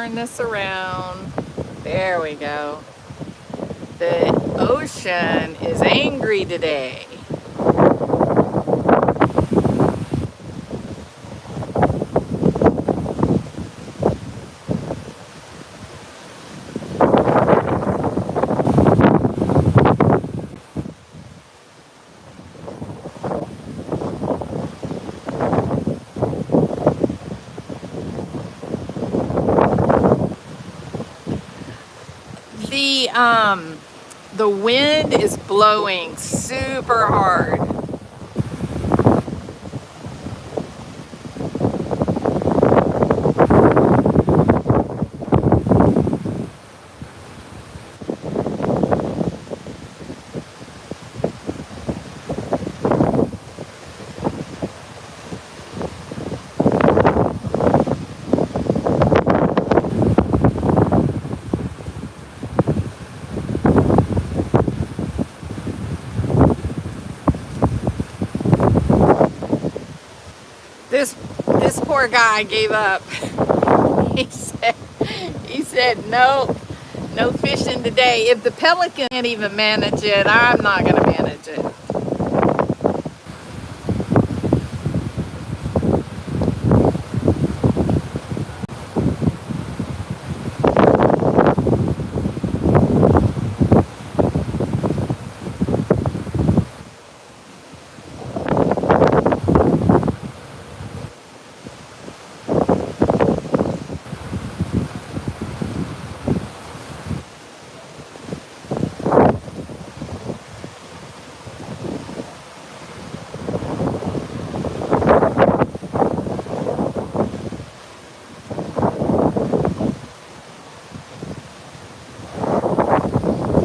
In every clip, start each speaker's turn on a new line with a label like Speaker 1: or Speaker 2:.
Speaker 1: turn this around. There we go. The ocean is angry today. The wind is blowing super hard. This poor guy gave up. He said no fishing today. If the Pelican can't even manage it, I'm not gonna manage it.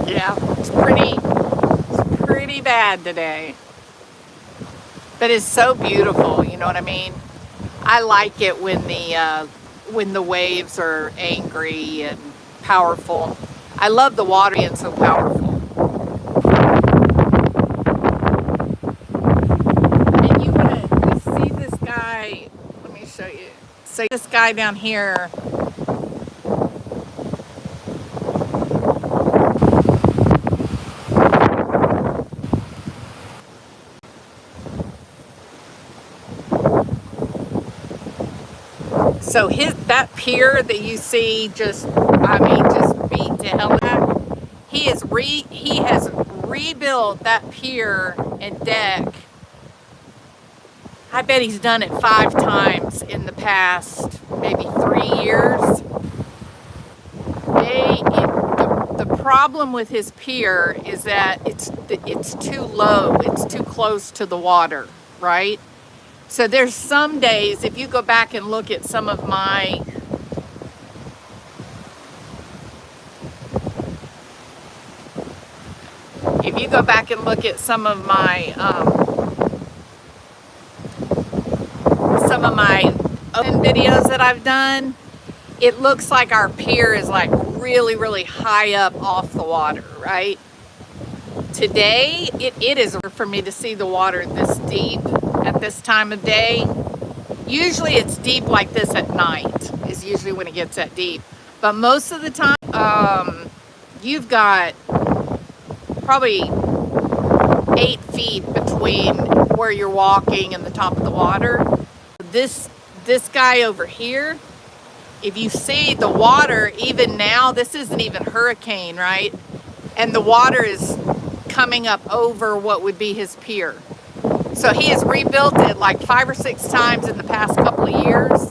Speaker 1: Yeah, it's pretty bad today. But it's so beautiful, you know what I mean? I like it when the waves are angry and powerful. I love the water being so powerful. And you see this guy, let me show you. So this guy down here, so that pier that you see just beat to hell back. He has rebuilt that pier and deck. I bet he's done it 5 times in the past maybe 3 years. The problem with his pier is that it's too low. It's too close to the water, right? So there's some days, if you go back and look at some of my open videos that I've done, it looks like our pier is like really high up off the water, right? Today, it is for me to see the water this deep at this time of day. Usually it's deep like this at night is usually when it gets that deep. But most of the time, you've got probably 8 feet between where you're walking and the top of the water. This guy over here, if you see the water, even now, this isn't even hurricane, right? And the water is coming up over what would be his pier. So he has rebuilt it like 5 or 6 times in the past couple of years.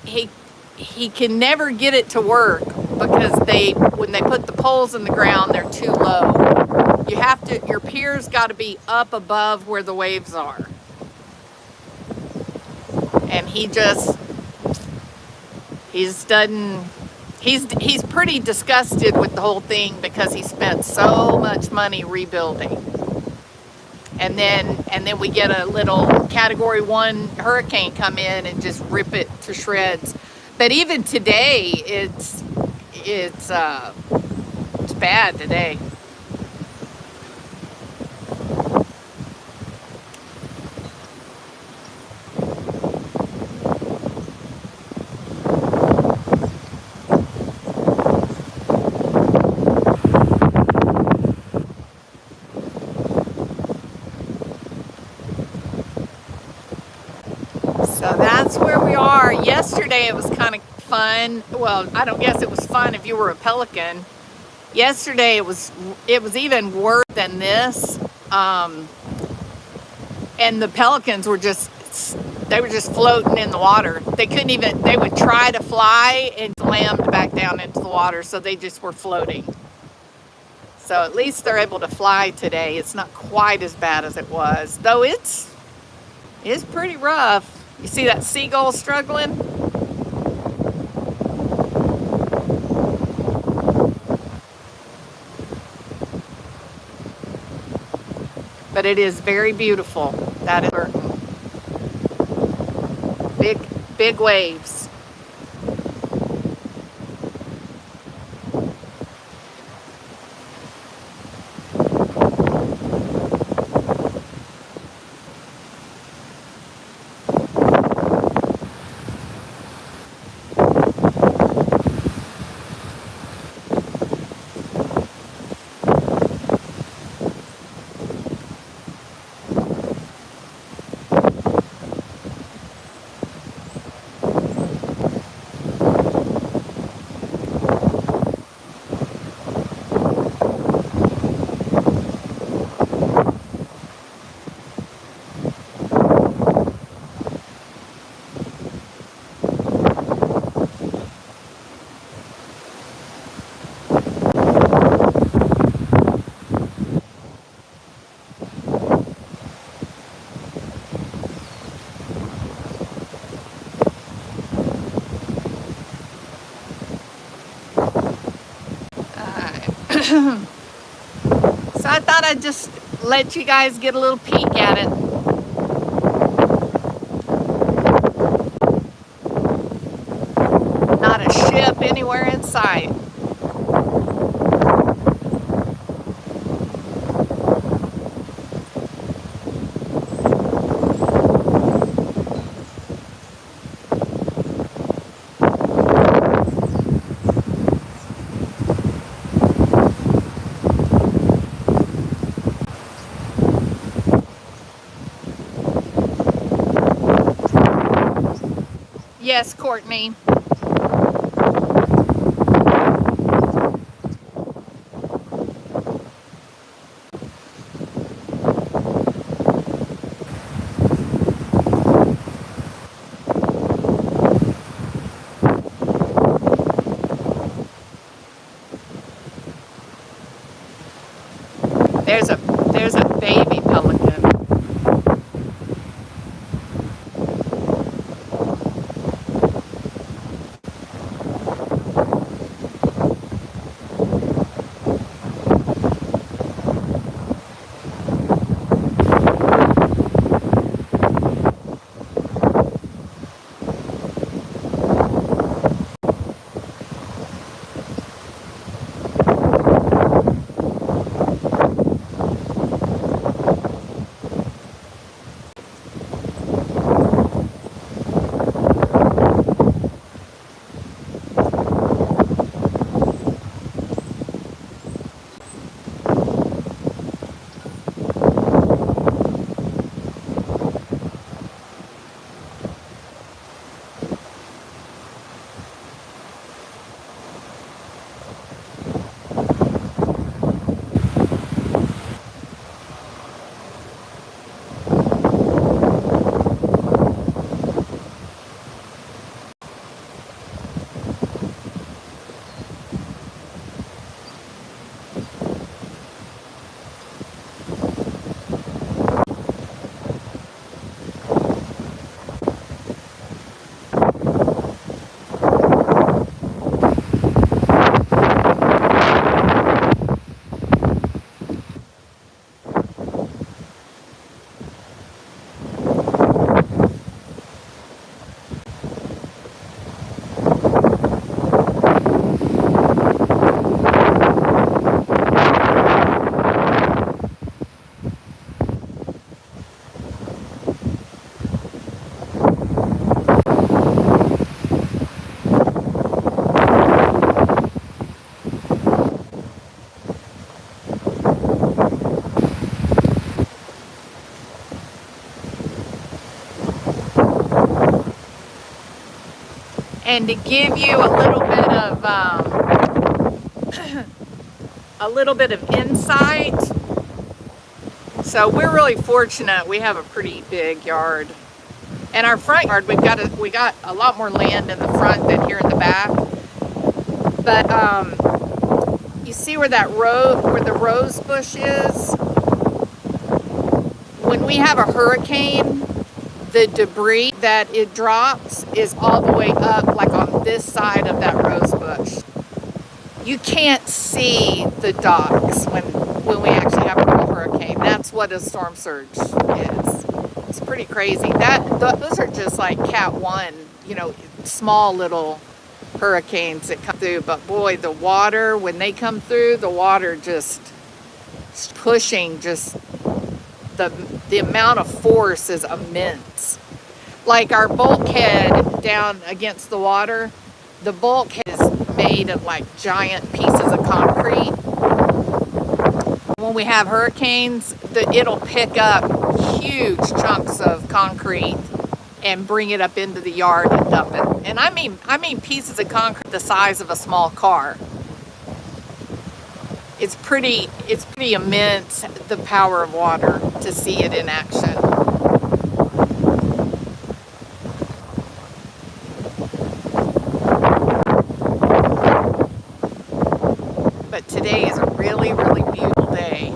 Speaker 1: He can never get it to work because when they put the poles in the ground, they're too low. Your pier's got to be up above where the waves are. And he's pretty disgusted with the whole thing because he spent so much money rebuilding. And then we get a little Category 1 hurricane come in and just rip it to shreds. But even today, it's bad today. fun. Well, I don't guess it was fun if you were a pelican. Yesterday it was even worse than this. And the pelicans were just floating in the water. They couldn't even, they would try to fly and slammed back down into the water, so they just were floating. So at least they're able to fly today. It's not quite as bad as it was, though it's pretty rough. You see that seagull struggling? But it is very beautiful. That is certain. Big waves. So I thought I'd just let you guys get a little peek at it. Not a ship anywhere in sight. Yes, Courtney. There's a baby pelican. And to give you a little bit of insight, so we're really fortunate. We have a pretty big yard, and our front yard we got a lot more land in the front than here in the back. But you see where the rose bush is? When we have a hurricane, the debris that it drops is all the way up, like on this side of that rose bush. You can't see the docks when we actually have a real hurricane. That's what a storm surge is. It's pretty crazy. Those are just like Cat 1, small little hurricanes that come through. But boy, the water, when they come through, the water just pushing, just the amount of force is immense. Like our bulkhead down against the water, the bulkhead is made of like giant pieces of concrete. When we have hurricanes, it'll pick up huge chunks of concrete and bring it up into the yard and dump it. And I mean pieces of concrete the size of a small car. It's pretty immense, the power of water, to see it in action. But today is a really, really beautiful day.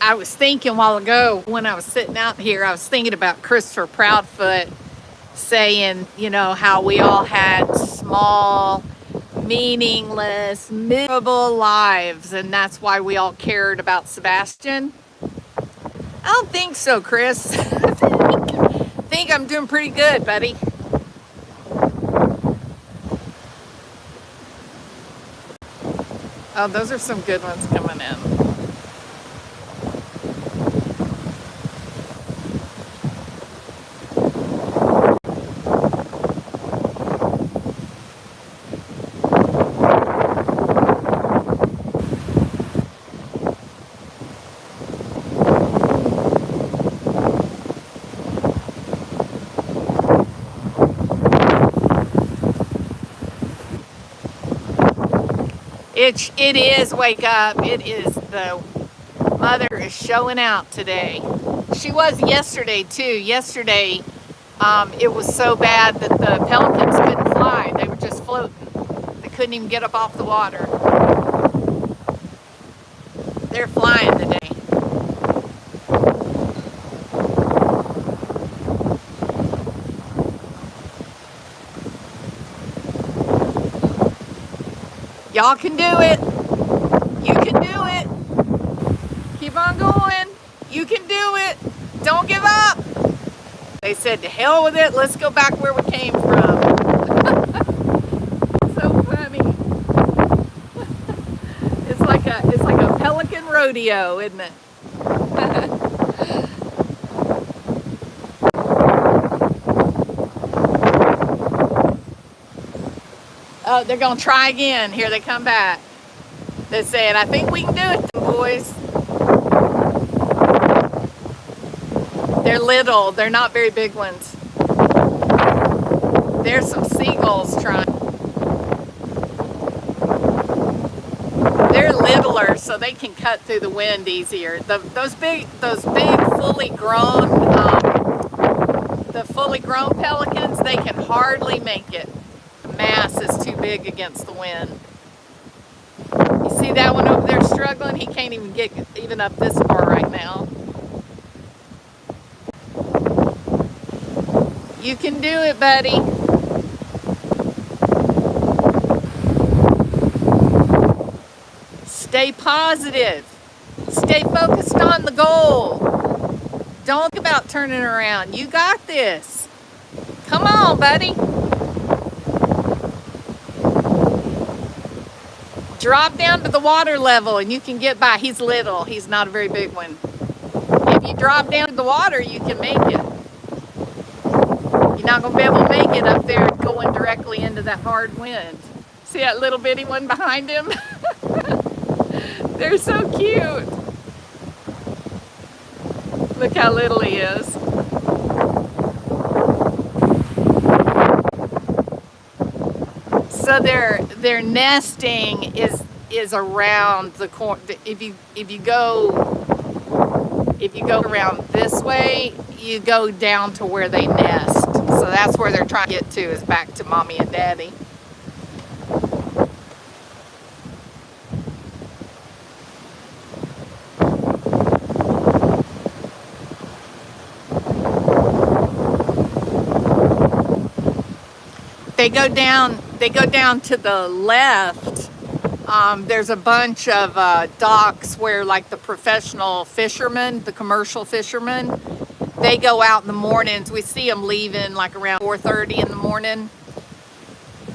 Speaker 1: I was thinking a while ago when I was sitting out here, I was thinking about Christopher Proudfoot saying, how we all had small, meaningless, miserable lives, and that's why we all cared about Sebastian. I don't think so, Chris. I think I'm doing pretty good, buddy. Oh, those are some good ones coming in. It is wake up. It is the mother is showing out today. She was yesterday too. Yesterday, it was so bad that the pelicans couldn't fly. They were just floating. They couldn't even get up off the water. They're flying today. Y'all can do it. You can do it. Keep on going. You can do it. Don't give up. They said, to hell with it. Let's go back where we came from. So funny. It's like a pelican rodeo, isn't it? Oh, they're going to try again. Here they come back. They're saying, I think we can do it, boys. They're little. They're not very big ones. There's some seagulls trying. They're littler, so they can cut through the wind easier. Those big, fully grown, the fully grown pelicans, they can hardly make it. The mass is too big against the wind. You see that one over there struggling? He can't even get even up this far right now. You can do it, buddy. Stay positive. Stay focused on the goal. Don't think about turning around. You got this. Come on, buddy. Drop down to the water level and you can get by. He's little. He's not a very big one. If you drop down to the water, you can make it. You're not going to be able to make it up there going directly into that hard wind. See that little bitty one behind him? They're so cute. Look how little he is. So their nesting is around the corner. If you go around this way, you go down to where they nest. So that's where they're trying to get to, is back to mommy and daddy. They go down to the left. There's a bunch of docks where, like, the professional fishermen, the commercial fishermen, they go out in the mornings. We see them leaving like around 4:30 in the morning.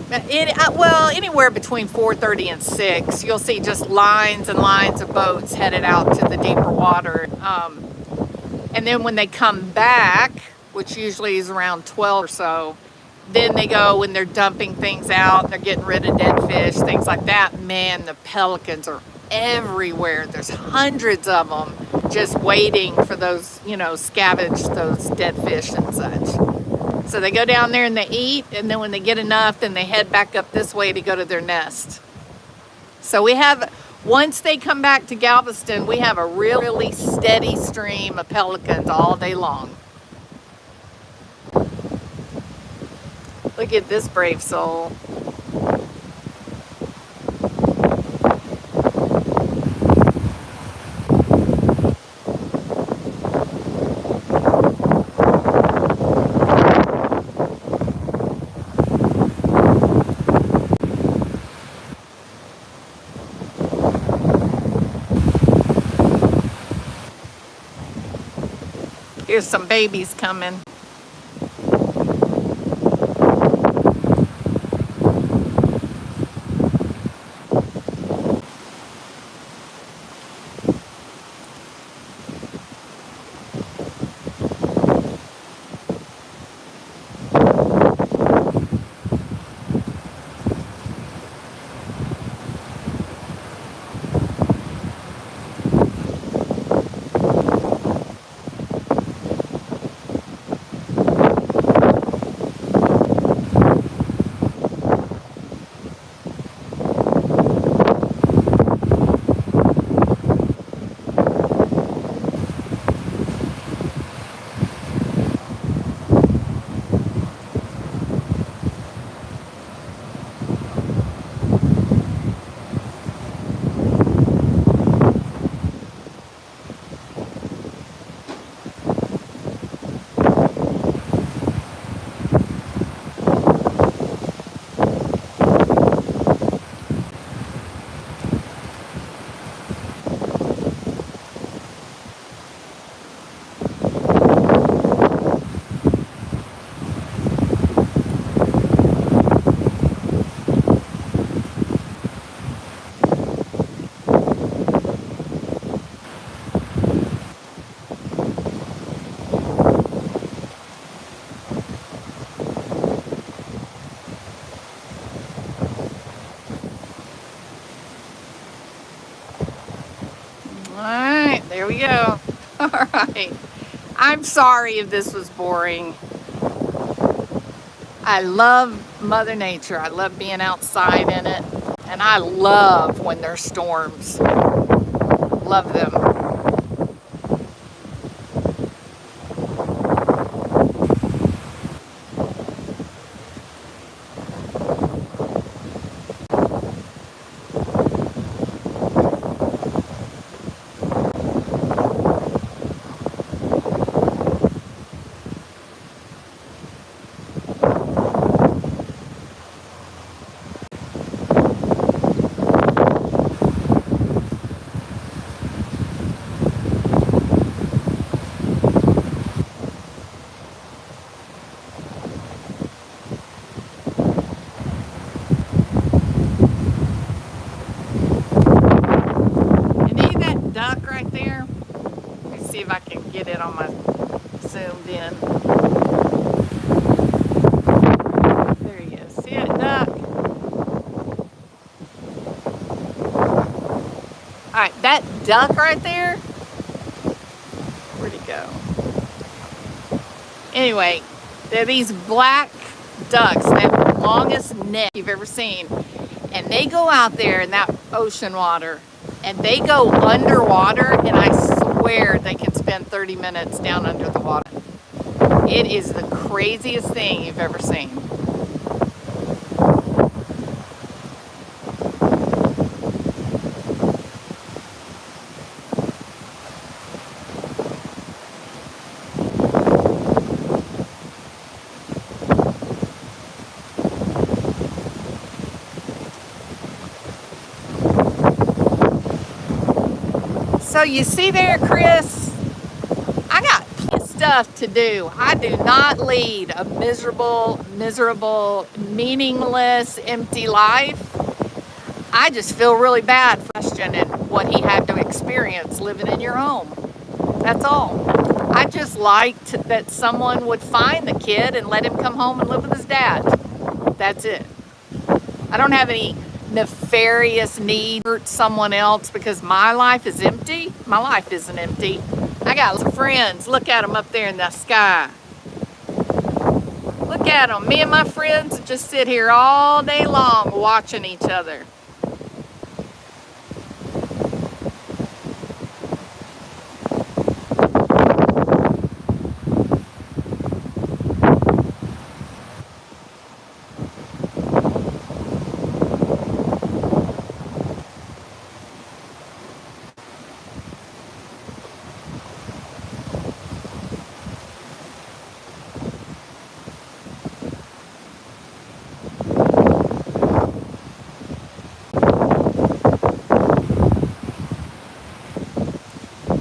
Speaker 1: Well, anywhere between 4:30 and 6, you'll see just lines and lines of boats headed out to the deeper water. And then when they come back, which usually is around 12 or so, then they go when they're dumping things out, they're getting rid of dead fish, things like that. Man, the pelicans are everywhere. There's hundreds of them just waiting for those, scavenge those dead fish and such. So they go down there and they eat, and then when they get enough, then they head back up this way to go to their nest. So once they come back to Galveston, we have a really steady stream of pelicans all day long. Look at this brave soul. Here's some babies coming. There we go. All right. I'm sorry if this was boring. I love Mother Nature. I love being outside in it. And I love when there's storms. Love them. on my zoomed in. There he is. See it, duck? All right, that duck right there, where'd he go? Anyway, they're these black ducks. They have the longest neck you've ever seen. And they go out there in that ocean water and they go underwater, and I swear they can spend 30 minutes down under the water. It is the craziest thing you've ever seen. So you see there, Chris, I got plenty of stuff to do. I do not lead a miserable, meaningless, empty life. I just feel really bad for Sebastian and what he had to experience living in your home. That's all. I just liked that someone would find the kid and let him come home and live with his dad. That's it. I don't have any nefarious need to hurt someone else because my life is empty. My life isn't empty. I got lots of friends. Look at them up there in the sky. Look at them. Me and my friends just sit here all day long watching each other.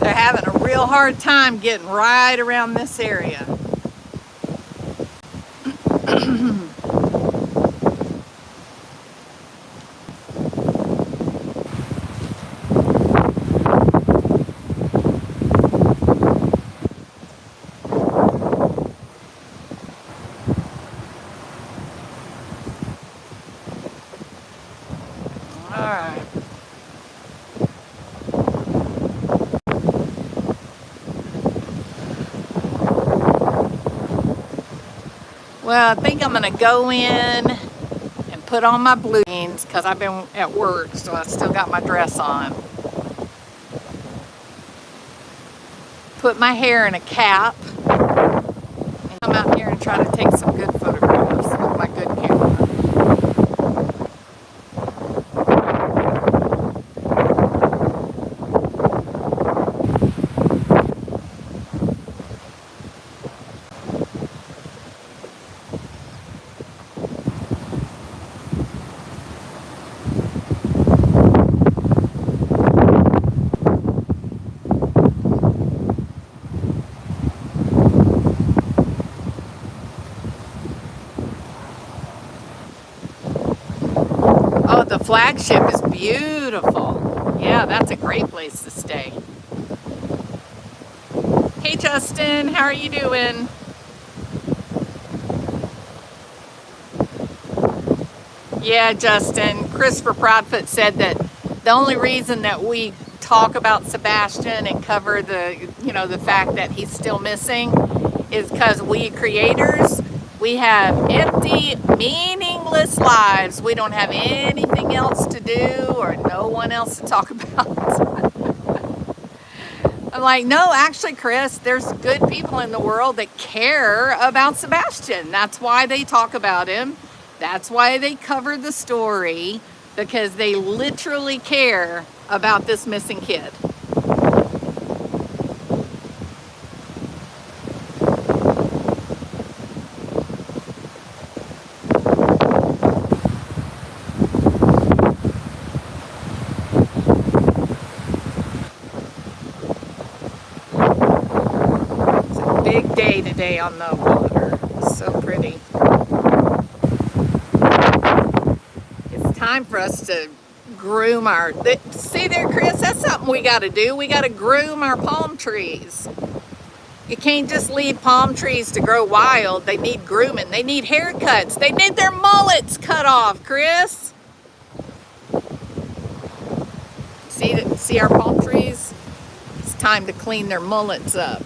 Speaker 1: They're having a real hard time getting right around this area. All right. Well, I think I'm going to go in and put on my blue jeans because I've been at work, so I still got my dress on. Put my hair in a cap and come out here and try to take some good photographs with my good camera. Oh, the flagship is beautiful. Yeah, that's a great place to stay. Hey, Justin, how are you doing? Yeah, Justin, Christopher Proudfoot said that the only reason that we talk about Sebastian and cover the, the fact that he's still missing is because we creators, we have empty, meaningless lives. We don't have anything else to do or no one else to talk about. I'm like, no, actually, Chris, there's good people in the world that care about Sebastian. That's why they talk about him. That's why they cover the story, because they literally care about this missing kid. It's a big day today on the water. It's so pretty. Time for us to groom our, see there, Chris, that's something we got to do. We got to groom our palm trees. You can't just leave palm trees to grow wild. They need grooming. They need haircuts. They need their mullets cut off, Chris. See our palm trees? It's time to clean their mullets up.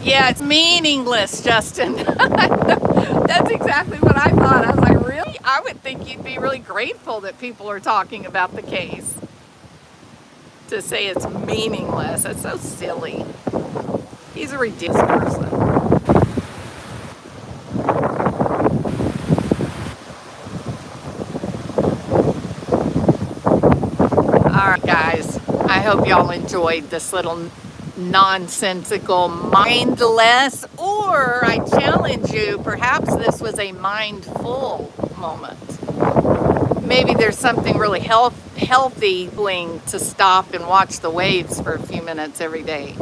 Speaker 1: Yeah, it's meaningless, Justin. That's exactly what I thought. I was like, really? I would think you'd be really grateful that people are talking about the case. To say it's meaningless. That's so silly. He's a ridiculous person. Alright guys, I hope y'all enjoyed this little nonsensical, mindless, or I challenge you, perhaps this was a mindful moment. Maybe there's something really healthy to stop and watch the waves for a few minutes every day,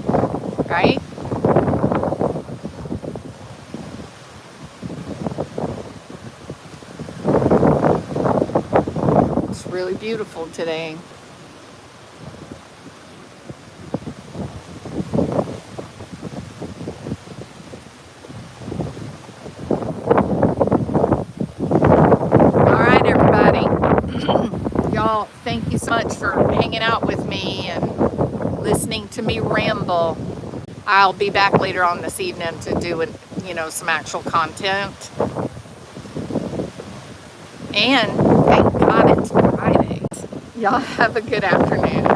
Speaker 1: right? It's really beautiful today. Y'all, thank you so much for hanging out with me and listening to me ramble. I'll be back later on this evening to do, some actual content. And thank God it's Friday. Y'all have a good afternoon.